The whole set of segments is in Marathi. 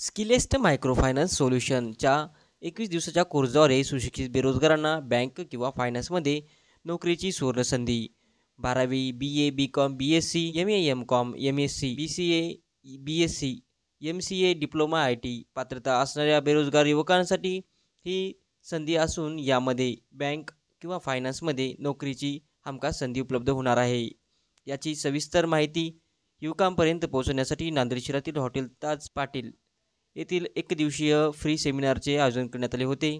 स्किलेस्ट मायक्रोफायनान्स सोल्युशनच्या 21 दिवसाच्या कोर्सद्वारे सुशिक्षित बेरोजगारांना बँक किंवा फायनान्समध्ये नोकरीची सुवर्णसंधी. 12वी BA BCom BSc MA MCom MSc BCA BSc MCA diploma IT पात्रता असणाऱ्या बेरोजगार युवकांसाठी ही संधी असून यामध्ये बँक किंवा फायनान्समध्ये नोकरीची हमखास संधी उपलब्ध होणार आहे. याची सविस्तर माहिती युवकांपर्यंत पोहोचवण्यासाठी नांदेड शहरातील हॉटेल ताज पाटील येथील एकदिवसीय फ्री सेमिनारचे आयोजन करण्यात आले होते.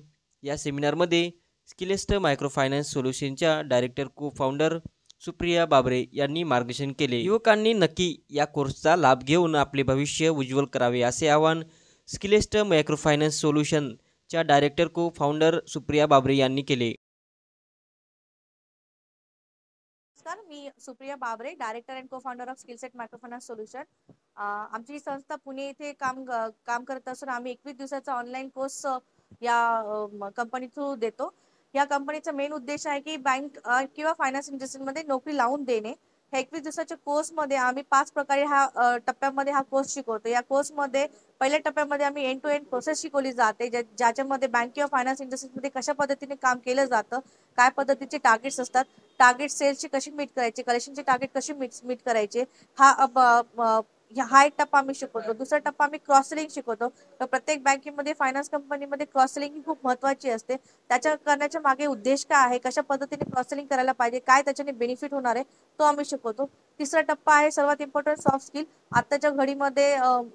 या सेमिनारमध्ये स्किलेस्ट मायक्रोफायनान्स सोल्युशनच्या डायरेक्टर को फाउंडर सुप्रिया बाबरे यांनी मार्गदर्शन केले. युवकांनी नक्की या कोर्सचा लाभ घेऊन आपले भविष्य उज्ज्वल करावे असे आवाहन स्किलेस्ट मायक्रोफायनान्स सोल्युशनच्या डायरेक्टर को फाउंडर सुप्रिया बाबरे यांनी केले. नमस्कार, मी सुप्रिया बाबरे, डायरेक्टर अँड को founder of skill set microfinance solution. आमची संस्था पुणे येथे काम करत असून आम्ही 21 दिवसाचा ऑनलाईन कोर्स या कंपनी थ्रू देतो. या कंपनीचा मेन उद्देश आहे की बँक किंवा फायनान्स इंडस्ट्रीमध्ये नोकरी लावून देणे. ह्या 21 दिवसाच्या कोर्समध्ये आम्ही 5 प्रकारे टप्प्यामध्ये हा कोर्स शिकवतो. या कोर्समध्ये पहिल्या टप्प्यामध्ये आम्ही एंड टू एंड प्रोसेस शिकवली जाते, ज्याच्यामध्ये बँक किंवा फायनान्स इंडस्ट्रीमध्ये कशा पद्धतीने काम केलं जातं, काय पद्धतीचे टार्गेट्स असतात, टार्गेट सेल्सची कशी मीट करायची, कलेक्शनचे टार्गेट कशी मीट करायचे, हा एक टप्पा आम्ही शिकवतो. दुसरा टप्पा आम्ही क्रॉस सेलिंग शिकवतो. तर प्रत्येक बँकेमध्ये फायनान्स कंपनीमध्ये क्रॉस सेलिंग ही खूप महत्त्वाची असते. त्याच्या करण्याच्या मागे उद्देश काय आहे, कशा पद्धतीने क्रॉस सेलिंग करायला पाहिजे, काय त्याच्याने बेनिफिट होणार आहे, तो आम्ही शिकवतो. तिसरा टप्पा आहे सर्वात इम्पॉर्टंट सॉफ्ट स्किल. आताच्या घडीमध्ये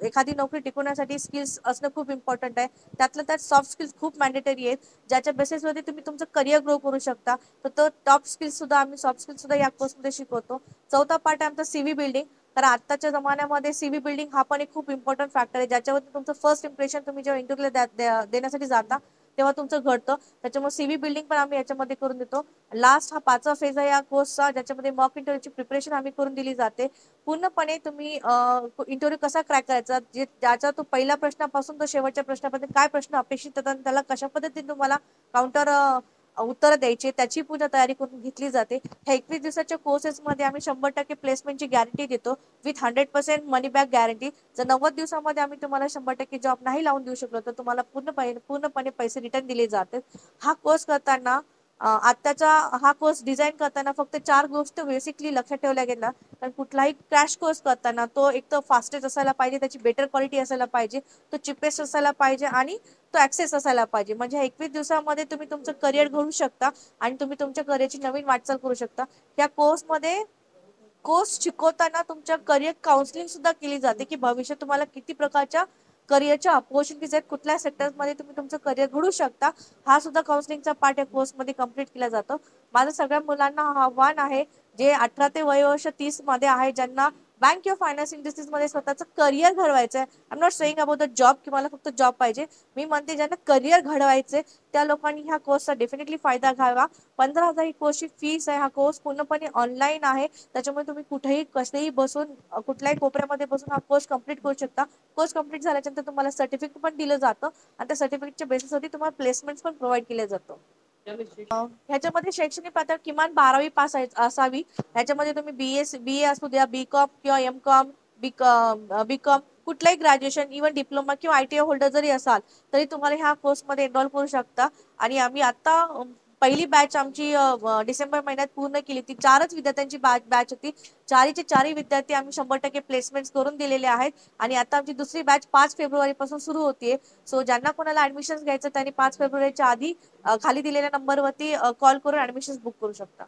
एखादी नोकरी टिकवण्यासाठी स्किल्स असणं खूप इम्पॉर्टंट आहे. त्यातल्या त्यात सॉफ्ट स्किल्स खूप मॅन्डेटरी आहेत, ज्याच्या बेसिसवरती तुम्ही तुमचं करिअर ग्रो करू शकता. तर तो टॉप स्किल्स सुद्धा आम्ही सॉफ्ट स्किल्स सुद्धा या कोर्समध्ये शिकवतो. चौथा पार्ट आहे आमचा CV बिल्डिंग. तर आत्ताच्या जमान्यामध्ये CV बिल्डिंग हा पण एक खूप इम्पॉर्टंट फॅक्टर आहे, ज्याच्यावरती तुमचं फर्स्ट इम्प्रेशन तुम्ही जेव्हा इंटरव्ह्यूला देण्यासाठी जाता तेव्हा तुमचं घडतं. त्याच्यामुळे CV बिल्डिंग पण आम्ही याच्यामध्ये करून देतो. लास्ट हा 5वा फेज आहे या कोर्सचा, ज्याच्यामध्ये मॉक इंटरव्ह्यूची प्रिपरेशन आम्ही करून दिली जाते. पूर्णपणे तुम्ही इंटरव्ह्यू कसा क्रॅक करायचा, ज्याचा तो पहिल्या प्रश्नापासून तो शेवटच्या प्रश्नापर्यंत काय प्रश्न अपेक्षित होतात, त्याला कशा पद्धतीने तुम्हाला काउंटर उत्तर द्यायची त्याची पूर्ण तयारी करून घेतली जाते. ह्या 21 दिवसाच्या कोर्सेसमध्ये आम्ही 100% प्लेसमेंटची गॅरंटी देतो विथ 100% मनी बॅक गॅरंटी. जर 90 दिवसामध्ये आम्ही तुम्हाला 100% जॉब नाही लावून देऊ शकलो तर तुम्हाला पूर्णपणे पैसे रिटर्न दिले जातात. हा कोर्स करताना आत्ताचा हा कोर्स डिझाईन करताना फक्त 4 गोष्टी बेसिकली लक्षात ठेवल्या गेल्या. कारण कुठलाही क्रॅश कोर्स करताना तो एक तर फास्टेस्ट असायला पाहिजे, त्याची बेटर क्वालिटी असायला पाहिजे, तो चिपेस्ट असायला पाहिजे आणि तो ऍक्सेस असायला पाहिजे. म्हणजे 21 दिवसामध्ये तुम्ही तुमचं करिअर घडू शकता आणि तुम्ही तुमच्या करिअरची नवीन वाटचाल करू शकता. या कोर्समध्ये कोर्स शिकवताना तुमच्या करिअर काउन्सिलिंग सुद्धा केली जाते की भविष्यात तुम्हाला किती प्रकारच्या करिअरच्या अपॉर्च्युनिटीज आहेत, कुठल्या सेक्टर्समध्ये तुम्ही तुमचं करिअर घडू शकता, हा सुद्धा काउन्सिलिंगचा पार्ट या कोर्समध्ये कंप्लीट केला जातो. माझं सगळ्या मुलांना आव्हान आहे जे 18 ते वयोवर्ष 30 मध्ये आहे, ज्यांना बँक किंवा फायनान्स इंडस्ट्रीजमध्ये स्वतःचं करिअर घडवायचं आहे. I am not saying about the job की मला फक्त जॉब पाहिजे. मी म्हणते ज्यांना करिअर घडवायचे त्या लोकांनी ह्या कोर्सचा डेफिनेटली फायदा घ्यावा. 15,000 ही कोर्सची फीस आहे. हा कोर्स पूर्णपणे ऑनलाईन आहे, त्याच्यामुळे तुम्ही कुठेही कसेही बसून कुठल्याही कोपऱ्यामध्ये बसून हा कोर्स कंप्लीट करू शकता. कोर्स कंप्लीट झाल्यानंतर तुम्हाला सर्टिफिकेट पण दिलं जातं आणि त्या सर्टिफिकेटच्या बेसिसवरती तुम्हाला प्लेसमेंट पण प्रोव्हाइड केले जातं. ह्याच्यामध्ये शैक्षणिक पात्रता किमान 12वी पास असावी. ह्याच्यामध्ये तुम्ही BA असू द्या, BCom किंवा MCom, बीकॉम कुठलाही ग्रॅज्युएशन, इव्हन डिप्लोमा किंवा ITI होल्डर जरी असाल तरी तुम्हाला ह्या कोर्समध्ये एनरोल करू शकता. आणि आम्ही आता पहिली बॅच आमची डिसेंबर महिन्यात पूर्ण केली. ती 4च विद्यार्थ्यांची बॅच होती. चारीचे चारही विद्यार्थी आम्ही 100% प्लेसमेंट करून दिलेले आहेत. आणि आता आमची दुसरी बॅच 5 फेब्रुवारी पासून सुरू होतीये. सो ज्यांना कोणाला ऍडमिशन घ्यायचं त्यांनी 5 फेब्रुवारीच्या आधी खाली दिलेल्या नंबरवरती कॉल करून ऍडमिशन बुक करू शकता.